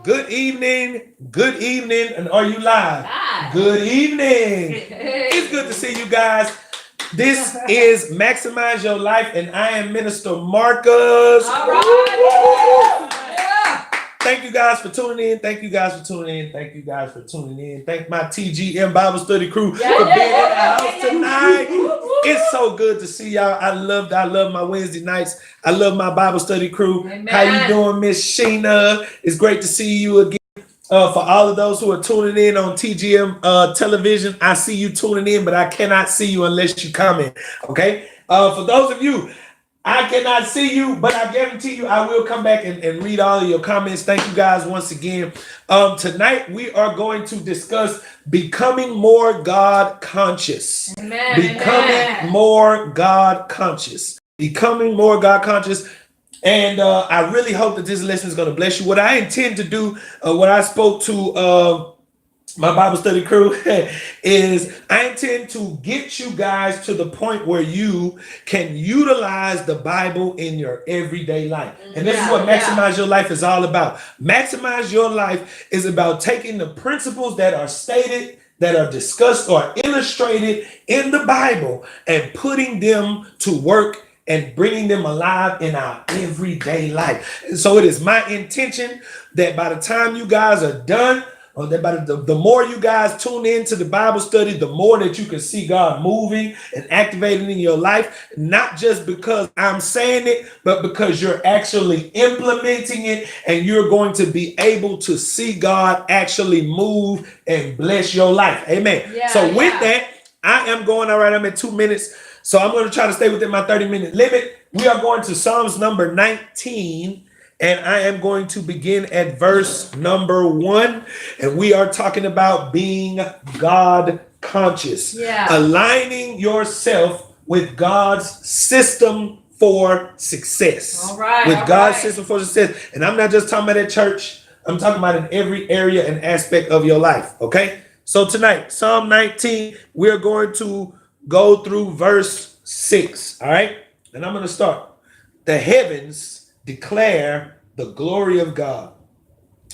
Good evening. Good evening. And are you live? Live. Good evening. It's good to see you guys. This is Maximize Your Life, and I am Minister Marcus. All right. Thank you guys for tuning in. Thank you guys for tuning in. Thank you guys for tuning in. Thank my TGM Bible Study crew for being in the house tonight. It's so good to see y'all. I love my Wednesday nights. I love my Bible study crew. Amen. How you doing, Miss Sheena? It's great to see you again. For all of those who are tuning in on TGM television, I see you tuning in, but I cannot see you unless you comment. Okay. For those of you, I cannot see you, but I guarantee you I will come back and read all of your comments. Thank you guys once again. Tonight we are going to discuss becoming more God conscious. Amen. Becoming more God conscious. Becoming more God conscious. And I really hope that this lesson is going to bless you. What I intend to do, what I spoke to my Bible study crew is I intend to get you guys to the point where you can utilize the Bible in your everyday life. And this is what Maximize Your Life is all about. Maximize Your Life is about taking the principles that are stated, that are discussed or illustrated in the Bible and putting them to work and bringing them alive in our everyday life. And so it is my intention that by the time you guys are done, or that by the more you guys tune into the Bible study, the more that you can see God moving and activating in your life, not just because I'm saying it, but because you're actually implementing it and you're going to be able to see God actually move and bless your life. Amen. With that, I am going, all right, I'm at 2 minutes. So I'm going to try to stay within my 30-minute limit. We are going to Psalms number 19. And I am going to begin at verse number 1. And we are talking about being God conscious. Aligning yourself with God's system for success. All right. With God's system for success. And I'm not just talking about at church. I'm talking about in every area and aspect of your life. Okay? So tonight, Psalm 19, we're going to go through verse 6. All right? And I'm going to start. The heavens declare the glory of God,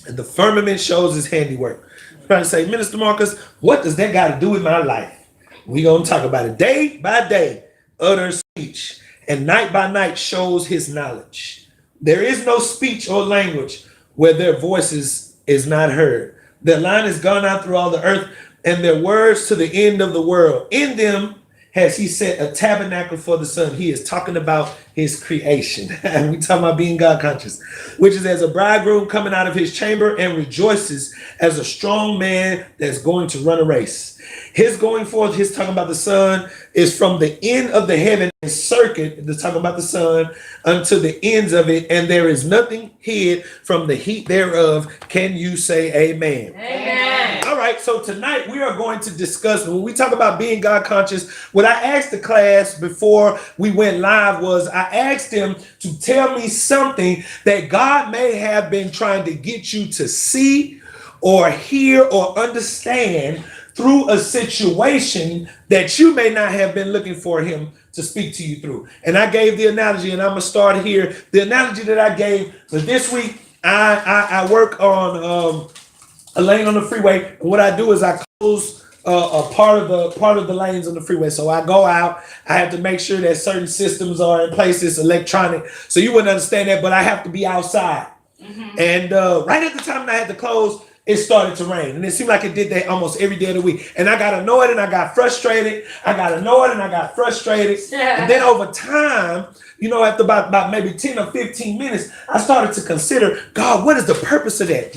and the firmament shows his handiwork. I'm trying to say, Minister Marcus, what does that got to do with my life? We're going to talk about it. Day by day utters speech, and night by night shows his knowledge. There is no speech or language where their voices is not heard. Their line is gone out through all the earth, and their words to the end of the world. In them has he set a tabernacle for the sun. He is talking about his creation. We talking about being God conscious, which is as a bridegroom coming out of his chamber and rejoices as a strong man that's going to run a race. His going forth, he's talking about the sun, is from the end of the heaven and circuit, they're talking about the sun, unto the ends of it, and there is nothing hid from the heat thereof. Can you say amen? Amen. All right, so tonight we are going to discuss, when we talk about being God conscious, what I asked the class before we went live was I asked them to tell me something that God may have been trying to get you to see or hear or understand through a situation that you may not have been looking for him to speak to you through. And I gave the analogy, and I'm gonna start here. The analogy that I gave was this week, I work on a lane on the freeway, and what I do is I close a part of the lanes on the freeway. So I go out, I have to make sure that certain systems are in place. It's electronic, so you wouldn't understand that, but I have to be outside. And right at the time that I had to close, it started to rain, and it seemed like it did that almost every day of the week. And I got annoyed and I got frustrated. And then over time, after about maybe 10 or 15 minutes, I started to consider, God, what is the purpose of that?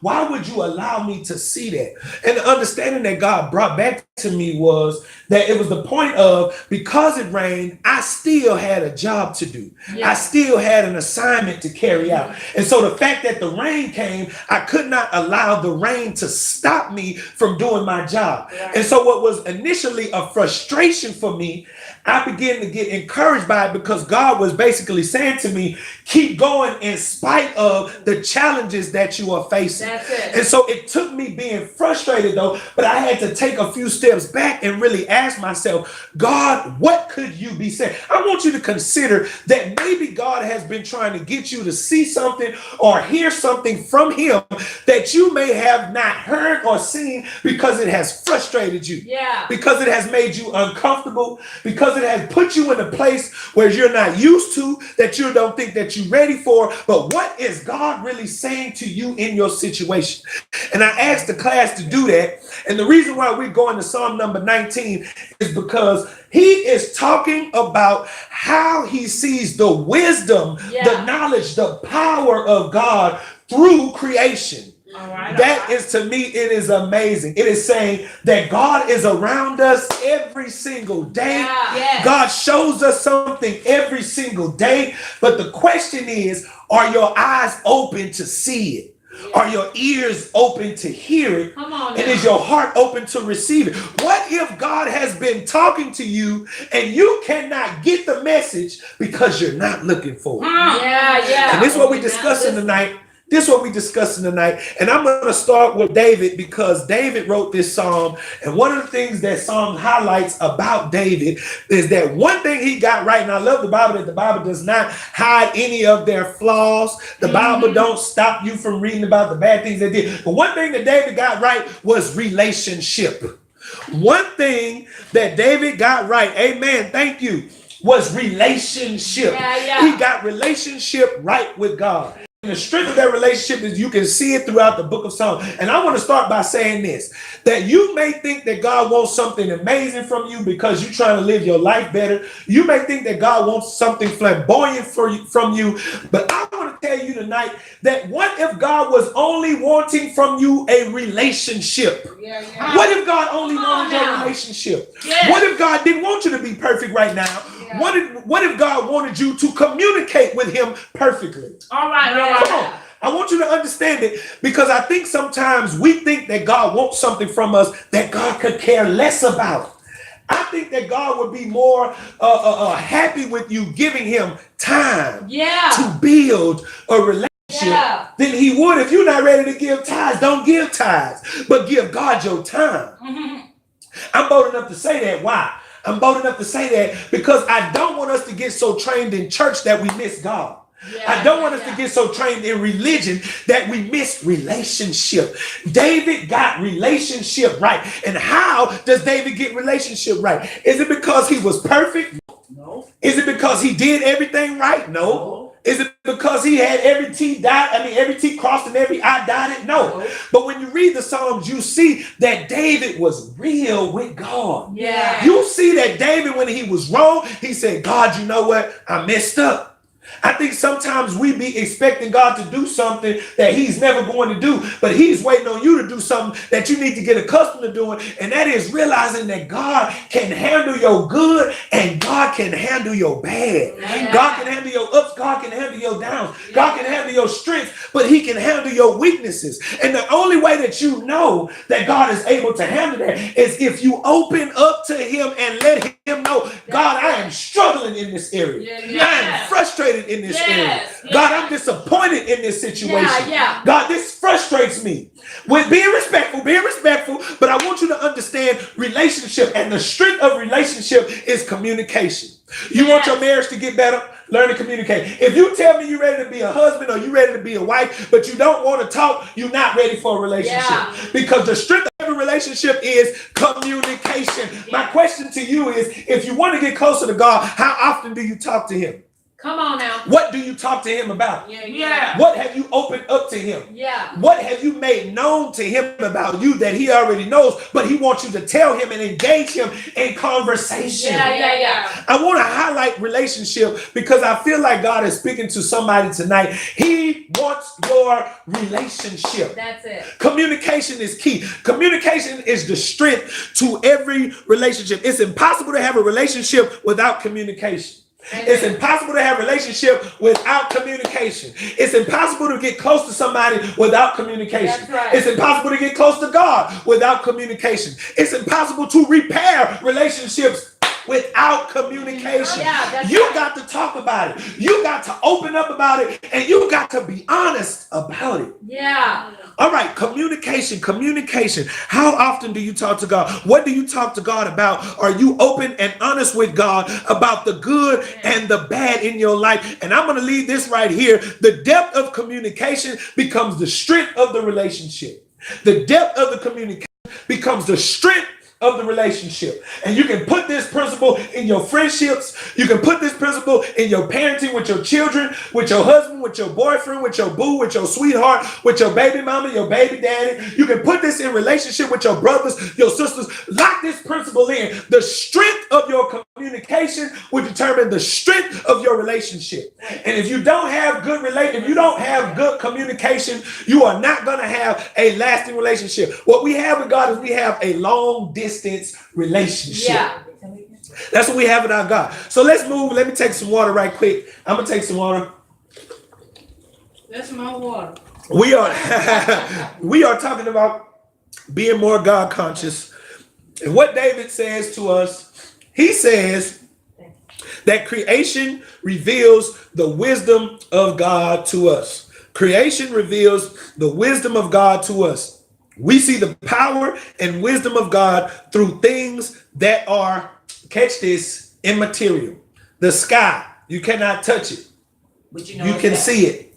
Why would you allow me to see that? And the understanding that God brought back to me was that it was the point of, because it rained, I still had a job to do. I still had an assignment to carry out. And so the fact that the rain came, I could not allow the rain to stop me from doing my job. And so what was initially a frustration for me, I began to get encouraged by it, because God was basically saying to me, keep going in spite of the challenges that that you are facing. That's it. And so it took me being frustrated though, but I had to take a few steps back and really ask myself, God, what could you be saying? I want you to consider that maybe God has been trying to get you to see something or hear something from him that you may have not heard or seen because it has frustrated you. Yeah. Because it has made you uncomfortable, because it has put you in a place where you're not used to, that you don't think that you're ready for. But what is God really saying to you in your situation? And I asked the class to do that. And the reason why we're going to Psalm number 19 is because he is talking about how he sees the wisdom, the knowledge, the power of God through creation. All right, That is, to me, it is amazing. It is saying that God is around us every single day. Yeah. God shows us something every single day. But the question is, are your eyes open to see it? Are your ears open to hear it? Come on now. And is your heart open to receive it? What if God has been talking to you and you cannot get the message because you're not looking for it? Yeah. And this is what we're discussing tonight. This is what we're discussing tonight. And I'm going to start with David because David wrote this psalm. And one of the things that Psalm highlights about David is that one thing he got right, and I love the Bible, that the Bible does not hide any of their flaws. The Bible don't stop you from reading about the bad things they did. But one thing that David got right was relationship. One thing that David got right, amen, thank you, was relationship. He got relationship right with God. And the strength of that relationship is you can see it throughout the book of Psalms. And I want to start by saying this, that you may think that God wants something amazing from you because you're trying to live your life better. You may think that God wants something flamboyant from you. But I want to tell you tonight that what if God was only wanting from you a relationship? What if God only wanted your relationship? What if God didn't want you to be perfect right now? What if God wanted you to communicate with him perfectly? All right. Come on. I want you to understand it because I think sometimes we think that God wants something from us that God could care less about. I think that God would be more happy with you giving him time to build a relationship than he would if you're not ready to give tithes. Don't give tithes, but give God your time. I'm bold enough to say that. Why? I'm bold enough to say that because I don't want us to get so trained in church that we miss God. I don't want us to get so trained in religion that we miss relationship. David got relationship right. And how does David get relationship right? Is it because he was perfect? No. Is it because he did everything right? No. Is it because he had every T dotted? Every T crossed and every I dotted? No. But when you read the Psalms, you see that David was real with God. You see that David, when he was wrong, he said, God, you know what? I messed up. I think sometimes we be expecting God to do something that he's never going to do, but he's waiting on you to do something that you need to get accustomed to doing. And that is realizing that God can handle your good and God can handle your bad. God can handle your ups. God can handle your downs. God can handle your strengths, but he can handle your weaknesses. And the only way that you know that God is able to handle that is if you open up to him and let him know, God, I am struggling in this area. I am frustrated in this area. God, I'm disappointed in this situation. God, this frustrates me. With being respectful, but I want you to understand relationship, and the strength of relationship is communication. You want your marriage to get better? Learn to communicate. If you tell me you're ready to be a husband or you're ready to be a wife, but you don't want to talk, you're not ready for a relationship. Because the strength of a relationship is communication. My question to you is, if you want to get closer to God, how often do you talk to him? Come on now. What do you talk to him about? What have you opened up to him? What have you made known to him about you that he already knows, but he wants you to tell him and engage him in conversation? I want to highlight relationship because I feel like God is speaking to somebody tonight. He wants your relationship. That's it. Communication is key. Communication is the strength to every relationship. It's impossible to have a relationship without communication. It's impossible to have a relationship without communication. It's impossible to get close to somebody without communication. It's impossible to get close to God without communication. It's impossible to repair relationships without communication. Yeah, that's You right. got to talk about it. You got to open up about it, and you got to be honest about it. Yeah. All right, communication. How often do you talk to God? What do you talk to God about? Are you open and honest with God about the good and the bad in your life? And I'm going to leave this right here. The depth of communication becomes the strength of the relationship. The depth of the communication becomes the strength of the relationship. And you can put this principle in your friendships. You can put this principle in your parenting with your children, with your husband, with your boyfriend, with your boo, with your sweetheart, with your baby mama, your baby daddy. You can put this in relationship with your brothers, your sisters. Lock this principle in. The strength of your communication will determine the strength of your relationship. And if you don't have if you don't have good communication, you are not going to have a lasting relationship. What we have with God is we have a long distance relationship. Yeah. That's what we have with our God. So let's move. Let me take some water right quick. I'm going to take some water. That's my water. We are talking about being more God conscious. And what David says to us, he says that creation reveals the wisdom of God to us. Creation reveals the wisdom of God to us. We see the power and wisdom of God through things that are, catch this, immaterial. The sky, you cannot touch it, But you know you can see it.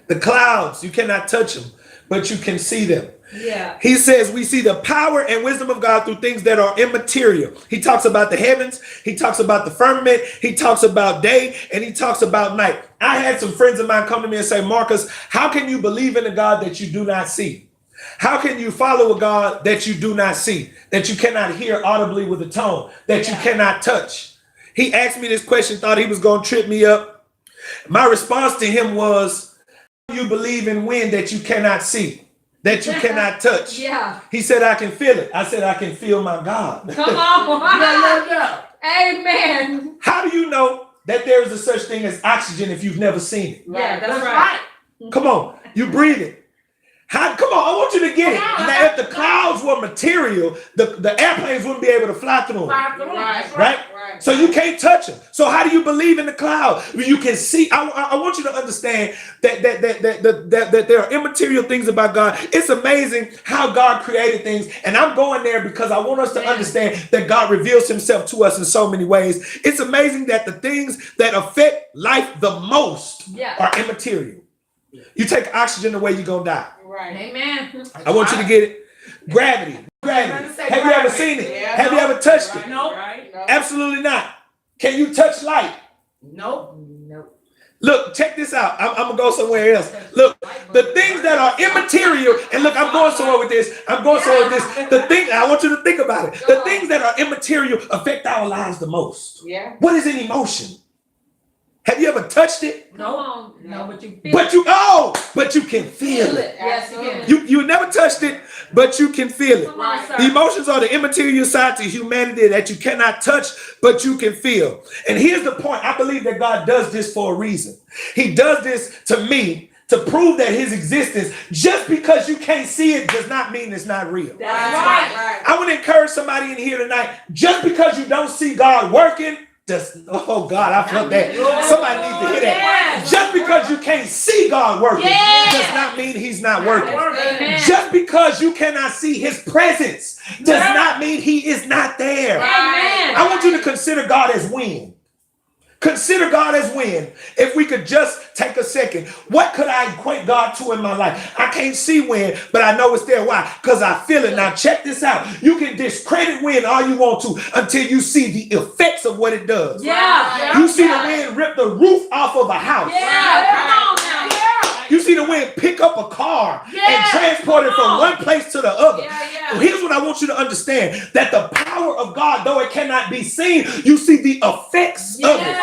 The clouds, you cannot touch them, but you can see them. Yeah. He says we see the power and wisdom of God through things that are immaterial. He talks about the heavens. He talks about the firmament. He talks about day, and he talks about night. I had some friends of mine come to me and say, Marcus, how can you believe in a God that you do not see? How can you follow a God that you do not see, that you cannot hear audibly with a tone, that you cannot touch? He asked me this question, thought he was going to trip me up. My response to him was, how do you believe in wind that you cannot see, that you cannot touch? Yeah. He said, I can feel it. I said, I can feel my God. Come on. Amen. How do you know that there is a such thing as oxygen if you've never seen it? Yeah, that's right. Come on, you breathe it. Come on, I want you to get it. Now, if the clouds were material, the airplanes wouldn't be able to fly through them. Right? So you can't touch them. So how do you believe in the cloud? You can see. I want you to understand that there are immaterial things about God. It's amazing how God created things. And I'm going there because I want us to understand that God reveals himself to us in so many ways. It's amazing that the things that affect life the most are immaterial. You take oxygen away, you're going to die. Right. Amen. I want you to get it. Gravity. Have you ever seen it? Yeah. Have you ever touched it? Nope. Absolutely not. Can you touch light? Nope. Look, check this out. I'm going to go somewhere else. Look, the things that are immaterial, and look, I'm going somewhere with this. The thing, I want you to think about it. The things that are immaterial affect our lives the most. Yeah. What is an emotion? Have you ever touched it? No, but you feel But you can feel it. Yes, you can. You never touched it, but you can feel it. Come on, sir. The emotions are the immaterial side to humanity that you cannot touch, but you can feel. And here's the point. I believe that God does this for a reason. He does this to me to prove that his existence, just because you can't see it, does not mean it's not real. That's right. I want to encourage somebody in here tonight, just because you don't see God working, oh God, I felt that. Somebody needs to hear that. Yes. Just because you can't see God working does not mean he's not working. Amen. Just because you cannot see his presence does not mean he is not there. Amen. I want you to consider God as wind. Consider God as wind. If we could just take a second, what could I equate God to in my life? I can't see wind, but I know it's there. Why? Because I feel it. Now check this out. You can discredit wind all you want to until you see the effects of what it does. Yeah. You see the wind rip the roof off of a house. Yeah. Come on now. You see the wind pick up a car and Yeah. transport it from one place to the other. Yeah. Here's what I want you to understand, that the power of God, though it cannot be seen, you see the effects of it.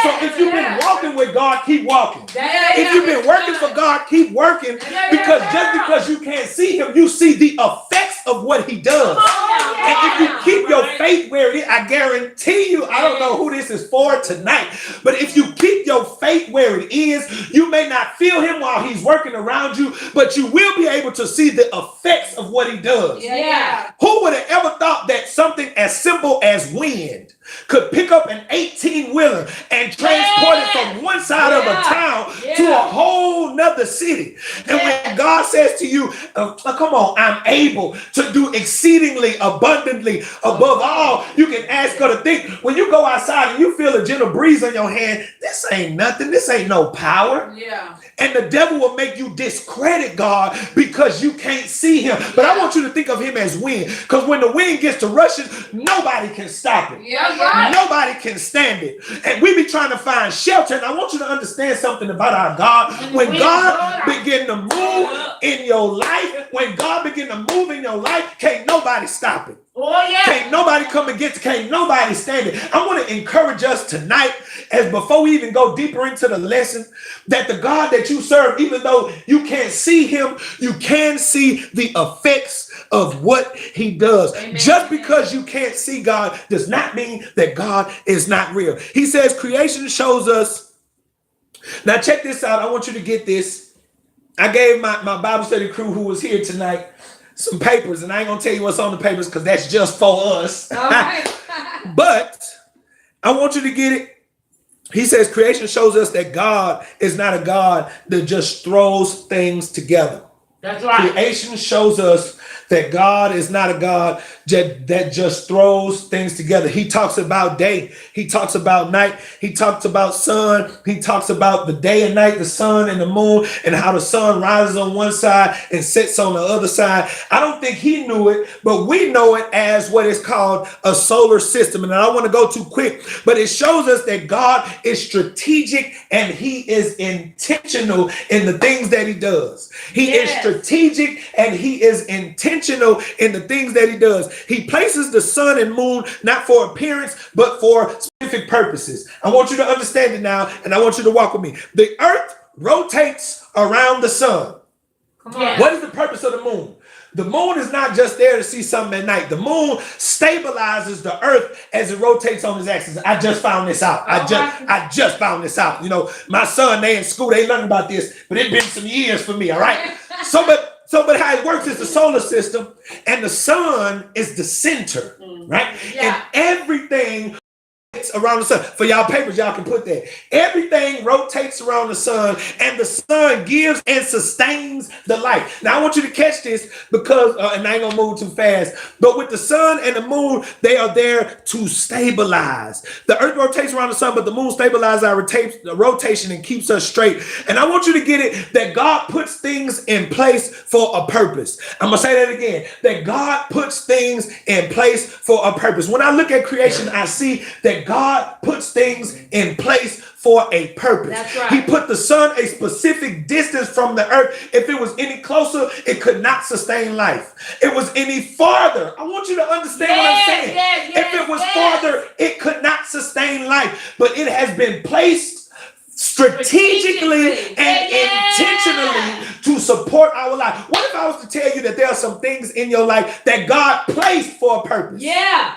So if you've been walking with God, keep walking. If you've been working for God, keep working. Because just because you can't see him, you see the effects of what he does. And if you keep your faith where it is, I guarantee you, I don't know who this is for tonight, but if you keep your faith where it is, you may not feel him while he's working around you, but you will be able to see the effects of what he does. Yeah. Who would have ever thought that something as simple as wind could pick up an 18-wheeler and transport it from one side of a town to a whole nother city. And when God says to you, come on, I'm able to do exceedingly abundantly above all you can ask or to think. When you go outside and you feel a gentle breeze on your hand, this ain't nothing. This ain't no power. Yeah. And the devil will make you discredit God because you can't see him. But I want you to think of him as wind. Because when the wind gets to rushing, nobody can stop it. Yeah, right. Nobody can stand it. And we be trying to find shelter. And I want you to understand something about our God. When God begin to move in your life, when God begin to move in your life, can't nobody stop it. Oh, yeah. Can't nobody come against it. Can't nobody stand it. I want to encourage us tonight, as before we even go deeper into the lesson, that the God that you serve, even though you can't see him, you can see the effects of what he does. Amen. Just because you can't see God does not mean that God is not real. He says creation shows us. Now check this out. I want you to get this. I gave my Bible study crew who was here tonight some papers, and I ain't gonna tell you what's on the papers because that's just for us. Okay. But I want you to get it. He says creation shows us that God is not a God that just throws things together. That's right. Creation shows us that God is not a God that just throws things together. He talks about day. He talks about night. He talks about sun. He talks about the day and night, the sun and the moon, and how the sun rises on one side and sets on the other side. I don't think he knew it, but we know it as what is called a solar system. And I don't want to go too quick, but it shows us that God is strategic and he is intentional in the things that he does. He is strategic and he is intentional in the things that he does. He places the sun and moon not for appearance, but for specific purposes. I want you to understand it now, and I want you to walk with me. The earth rotates around the sun. Come on. What is the purpose of the moon? The moon is not just there to see something at night. The moon stabilizes the earth as it rotates on its axis. I just found this out. I just found this out. You know, my son, they in school, they learned about this, but it's been some years for me, all right? But how it works is the solar system, and the sun is the center, right? Yeah. And everything around the sun. For y'all papers, y'all can put that. Everything rotates around the sun, and the sun gives and sustains the life. Now, I want you to catch this because, and I ain't gonna move too fast, but with the sun and the moon, they are there to stabilize. The earth rotates around the sun, but the moon stabilizes our rotation and keeps us straight. And I want you to get it that God puts things in place for a purpose. I'm gonna say that again, that God puts things in place for a purpose. When I look at creation, I see that God puts things in place for a purpose. That's right. He put the sun a specific distance from the earth. If it was any closer, it could not sustain life. It was any farther. I want you to understand what I'm saying. If it was farther, it could not sustain life. But it has been placed strategically and intentionally to support our life. What if I was to tell you that there are some things in your life that God placed for a purpose? Yeah.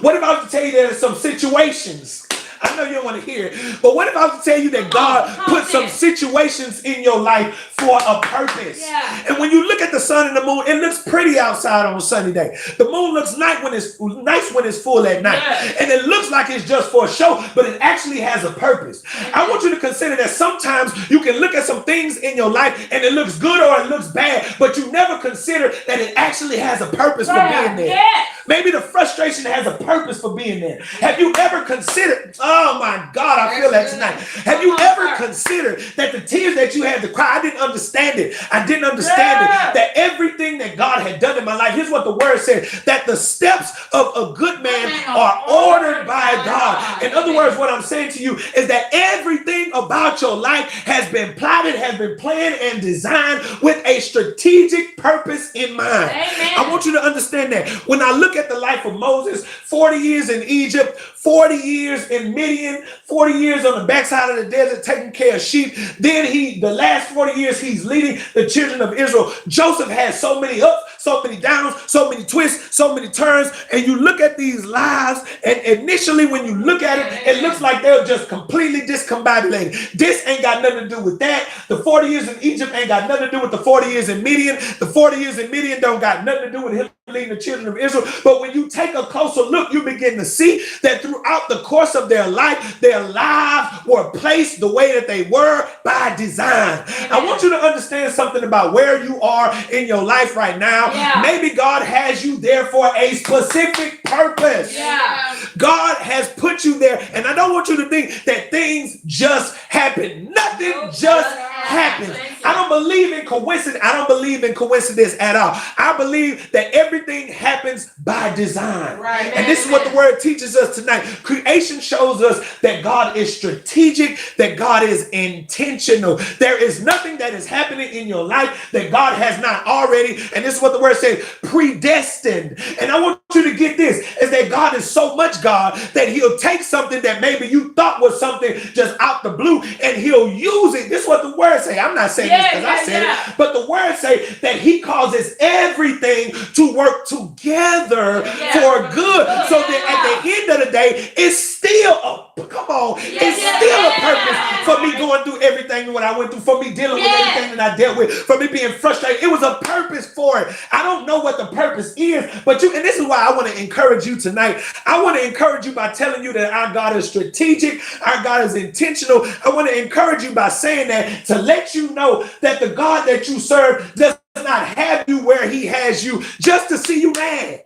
What if I was to tell you there are some situations? I know you don't want to hear it, but what if I was to tell you that God put some situations in your life for a purpose? Yeah. And when you look at the sun and the moon, it looks pretty outside on a sunny day. The moon looks nice when it's full at night. Yeah. And it looks like it's just for a show, but it actually has a purpose. I want you to consider that sometimes you can look at some things in your life and it looks good or it looks bad, but you never consider that it actually has a purpose for being there. Yeah. Maybe the frustration has a purpose for being there. Have you ever considered, oh my God, I feel that tonight. Have you ever considered that the tears that you had to cry, I didn't understand it. I didn't understand it. That everything that God had done in my life, here's what the word said, that the steps of a good man are ordered by God. In other words, what I'm saying to you is that everything about your life has been plotted, has been planned and designed with a strategic purpose in mind. Amen. I want you to understand that. When I look at the life of Moses, 40 years in Egypt, 40 years in Midian, 40 years on the backside of the desert taking care of sheep. Then the last 40 years, he's leading the children of Israel. Joseph had so many ups, so many downs, so many twists, so many turns. And you look at these lives, and initially when you look at it, it looks like they're just completely discombobulated. This ain't got nothing to do with that. The 40 years in Egypt ain't got nothing to do with the 40 years in Midian. The 40 years in Midian don't got nothing to do with him leading the children of Israel. But when you take a closer look, you begin to see that throughout the course of their life, their lives were placed the way that they were by design. Amen. I want you to understand something about where you are in your life right now. Yeah. Maybe God has you there for a specific purpose. Yeah. God has put you there. And I don't want you to think that things just happen. Nothing just happens. I don't believe in coincidence. I don't believe in coincidence at all. I believe that everything happens by design. Right. And this is what the word teaches us tonight. Creation shows us that God is strategic, that God is intentional. There is nothing that is happening in your life that God has not already, and this is what the word says, predestined. And I want you to get this, is that God is so much God that he'll take something that maybe you thought was something just out the blue, and he'll use it. This is what the word say. I'm not saying this because I said it, but the word say that he causes everything to work together for good. So that at the end of the day, it's still it's still a purpose for me going through everything what I went through, for me dealing with everything that I dealt with, for me being frustrated. It was a purpose for it. I don't know what the purpose is, but and this is why I want to encourage you tonight. I want to encourage you by telling you that our God is strategic, our God is intentional. I want to encourage you by saying that to let you know that the God that you serve does not have you where he has you just to see you mad,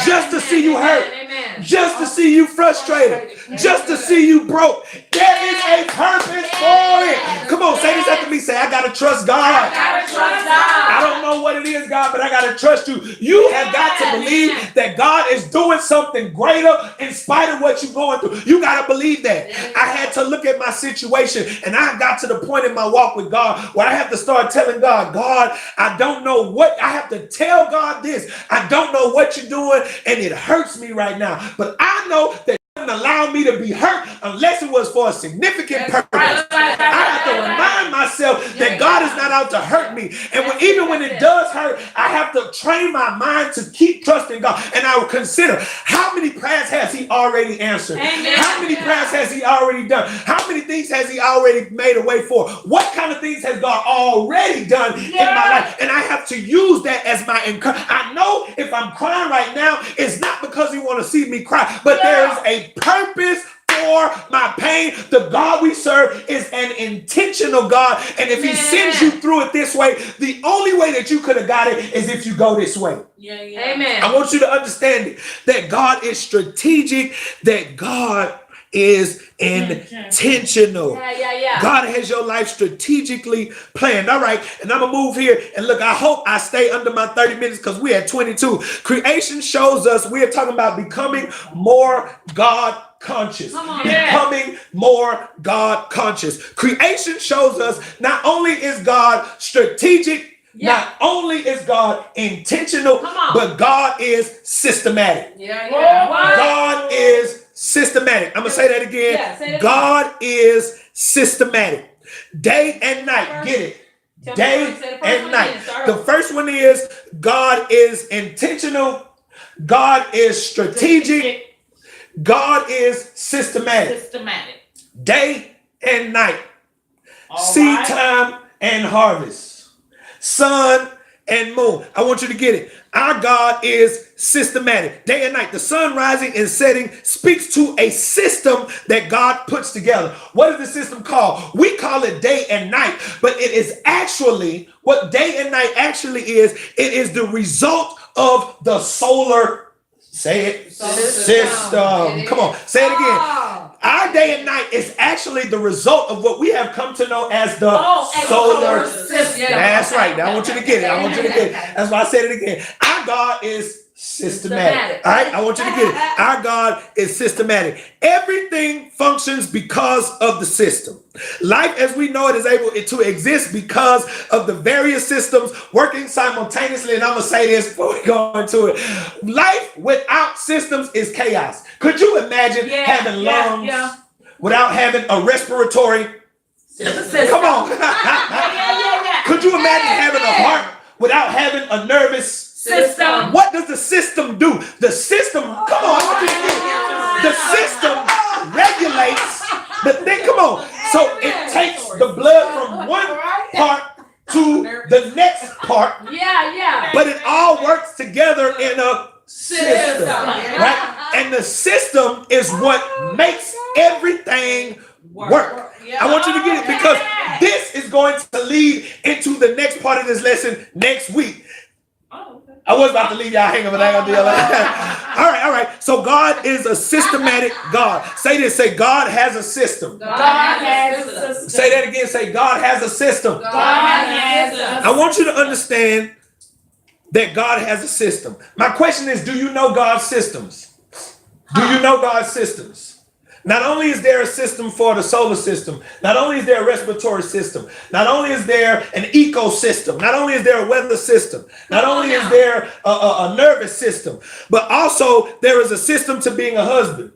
just to see you hurt, just to see you frustrated, just to see you broke. There is a purpose for it. Come on, say this after me. Say, I gotta trust God. I don't know what it is, God, but I gotta trust you. You have got to believe that God is doing something greater in spite of what you're going through. You gotta believe that. I had to look at my situation, and I got to the point in my walk with God where I have to start telling God, I don't know what, I have to tell God this. I don't know what you're doing, and it hurts me right now. But I know that you didn't allow me to be hurt unless it was for a significant purpose. I have to remind myself that God is not out to hurt me. And even when it does hurt, I have to train my mind to keep trusting God. And I will consider how many prayers has he already answered? Amen. How many prayers has he already done? How many things has he already made a way for? What kind of things has God already done in my life? And I have to use that as my encouragement. I know if I'm crying right now, it's not because he want to see me cry, but there is a purpose for my pain. The God we serve is an intentional God. And if he sends you through it this way, the only way that you could have got it is if you go this way. Amen. I want you to understand it, that God is strategic, that God is intentional. God has your life strategically planned. All right. And I'm going to move here. And look, I hope I stay under my 30 minutes because we're at 22. Creation shows us we're talking about becoming more God conscious. Becoming more God conscious. Creation shows us not only is God strategic, not only is God intentional, but God is systematic. God is systematic. I'm going to say that again. God is systematic. Day and night. Get it? Day and night. The first one is God is intentional. God is strategic. God is systematic. Day and night. Seed time and harvest. Sun and moon. I want you to get it. Our God is systematic. Day and night. The sun rising and setting speaks to a system that God puts together. What is the system called? We call it day and night, but it is actually what day and night actually is. It is the result of the solar system. Come on, say it again. Our day and night is actually the result of what we have come to know as the solar system. That's right. Now I want you to get it. That's why I said it again. Our God is systematic. All right, I want you to get it. Our God is systematic. Everything functions because of the system. Life as we know it is able to exist because of the various systems working simultaneously. And I'm going to say this before we go into it. Life without systems is chaos. Could you imagine having lungs without having a respiratory system? Come on. Could you imagine having a heart without having a nervous system? What does the system do? The system, come on, the system regulates the thing. Come on. So it takes the blood from one part to the next part, Yeah. but it all works together in a system, right? And the system is what makes everything work. I want you to get it because this is going to lead into the next part of this lesson next week. I was about to leave y'all hanging, but I ain't gonna do all that. All right. So God is a systematic God. Say this. Say God has a system. God has a system. Say that again. Say God has a system. God has a system. I want you to understand that God has a system. My question is, do you know God's systems? Do you know God's systems? Not only is there a system for the solar system, not only is there a respiratory system, not only is there an ecosystem, not only is there a weather system, not only is there a nervous system, but also there is a system to being a husband.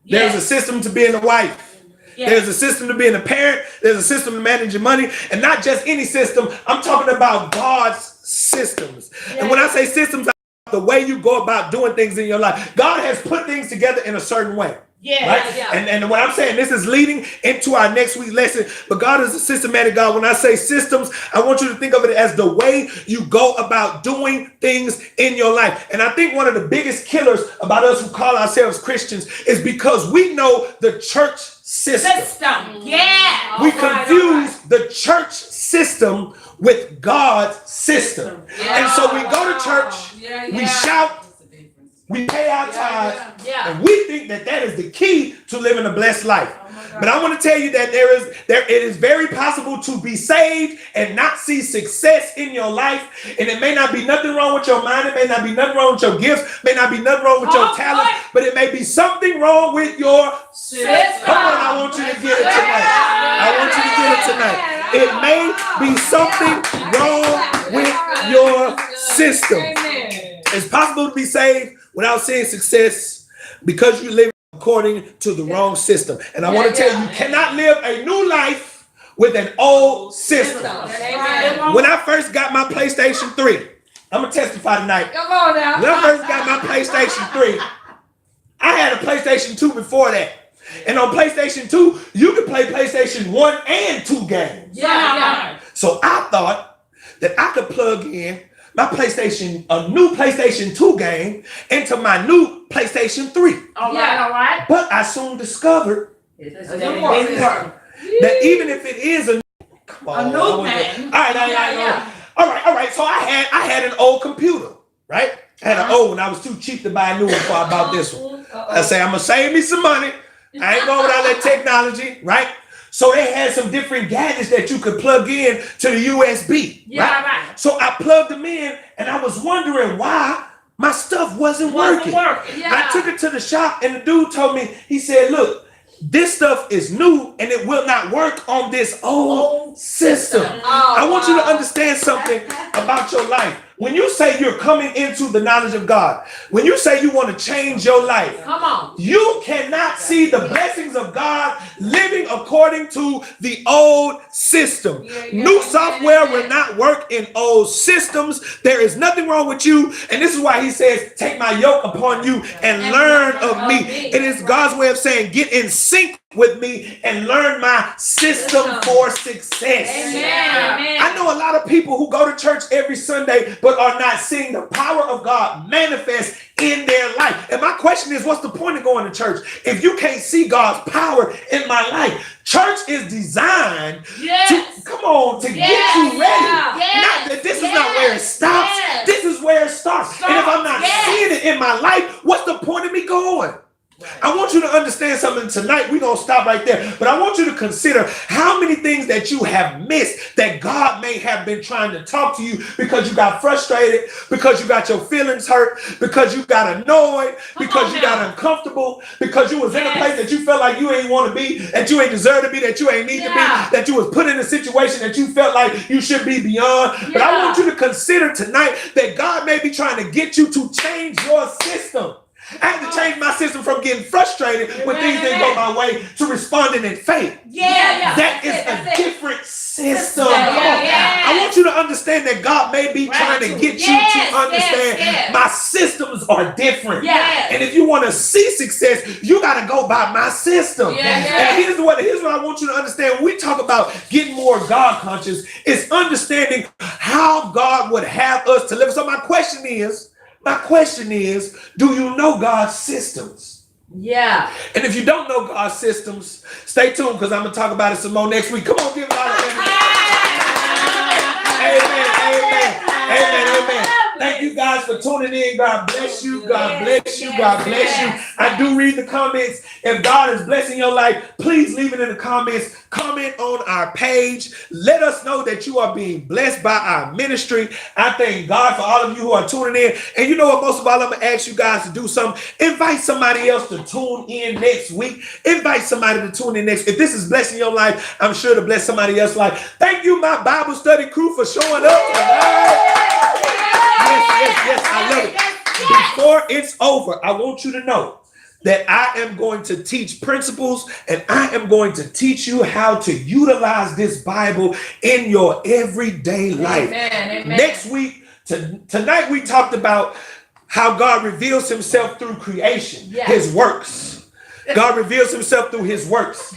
There's a system to being a wife. There's a system to being a parent. There's a system to managing money. And not just any system. I'm talking about God's systems. And when I say systems, the way you go about doing things in your life. God has put things together in a certain way. Right? And what I'm saying, this is leading into our next week lesson. But God is a systematic God. When I say systems, I want you to think of it as the way you go about doing things in your life. And I think one of the biggest killers about us who call ourselves Christians is because we know the church system. We confuse the church system with God's system. And so we go to church, we shout, we pay our tithes, and we think that that is the key to living a blessed life. But I want to tell you that it is very possible to be saved and not see success in your life. And it may not be nothing wrong with your mind. It may not be nothing wrong with your gifts. May not be nothing wrong with your talent. But it may be something wrong with your system. Come on, I want you to get it tonight. I want you to get it tonight. It may be something wrong with your system. It's possible to be saved without seeing success because you live according to the wrong system. And I want to tell you, you cannot live a new life with an old system. When I first got my PlayStation 3, I'm going to testify tonight. Come on now. When I first got my PlayStation 3, I had a PlayStation 2 before that. And on PlayStation 2, you could play PlayStation 1 and 2 games. So I thought that I could plug in my a new PlayStation 2 game into my new PlayStation 3. All right. But I soon discovered that even if it is a new thing. All right. So I had an old computer, right? I had an old one. I was too cheap to buy a new one before I bought this one. I say, I'm going to save me some money. I ain't going without that technology, right? So they had some different gadgets that you could plug in to the USB. Right? So I plugged them in and I was wondering why my stuff wasn't working. I took it to the shop and the dude told me, he said, look, this stuff is new and it will not work on this old system. I want you to understand something about your life. When you say you're coming into the knowledge of God, when you say you want to change your life, you cannot see the blessings of God living according to the old system. New software will not work in old systems. There is nothing wrong with you. And this is why he says, take my yoke upon you and learn of me. It is God's way of saying, get in sync with me and learn my system for success. I know a lot of people who go to church every Sunday but are not seeing the power of God manifest in their life. And my question is, what's the point of going to church if you can't see God's power in my life? Church is designed to get you ready. This is not where it stops. This is where it starts. And if I'm not seeing it in my life, what's the point of me going? I want you to understand something tonight. We're going to stop right there. But I want you to consider how many things that you have missed that God may have been trying to talk to you because you got frustrated, because you got your feelings hurt, because you got annoyed, because you got uncomfortable, because you was in a place that you felt like you ain't want to be, that you ain't deserve to be, that you ain't need to be, that you was put in a situation that you felt like you should be beyond. But I want you to consider tonight that God may be trying to get you to change your system. I had to change my system from getting frustrated when things didn't go my way to responding in faith. That is a different system. I want you to understand that God may be trying to get you to understand my systems are different. Yes. And if you want to see success, you got to go by my system. Yes. And here's what I want you to understand. When we talk about getting more God conscious, it's understanding how God would have us to live. So my question is, do you know God's systems? Yeah. And if you don't know God's systems, stay tuned because I'm going to talk about it some more next week. Come on, give God a hand. Amen, amen, amen, amen. Thank you guys for tuning in. God bless you. God bless you. God bless you. I do read the comments. If God is blessing your life, please leave it in the comments. Comment on our page. Let us know that you are being blessed by our ministry. I thank God for all of you who are tuning in. And you know what? Most of all, I'm going to ask you guys to do something. Invite somebody else to tune in next week. Invite somebody to tune in next. If this is blessing your life, I'm sure to bless somebody else's life. Thank you, my Bible study crew, for showing up tonight. Yes, I love it. Before it's over, I want you to know that I am going to teach principles and I am going to teach you how to utilize this Bible in your everyday life. Amen. Next week, tonight we talked about how God reveals himself through creation, his works. God reveals himself through his works.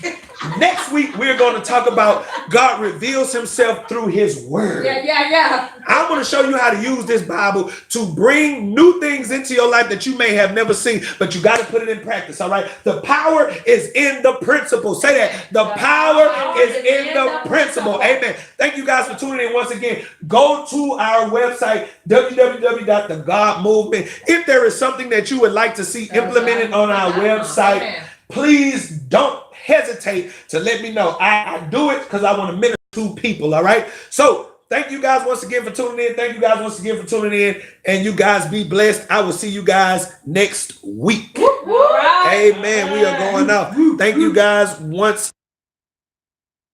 Next week, we're going to talk about God reveals himself through his word. I'm going to show you how to use this Bible to bring new things into your life that you may have never seen, but you got to put it in practice, all right? The power is in the principle. Say that. The power is in the principle. Amen. Thank you guys for tuning in once again. Go to our website, www.thegodmovement. If there is something that you would like to see implemented on our website, please don't hesitate to let me know. I do it because I want to minister to people, all right? So thank you guys once again for tuning in. Thank you guys once again for tuning in. And you guys be blessed. I will see you guys next week. Amen. We are going out. Thank you guys once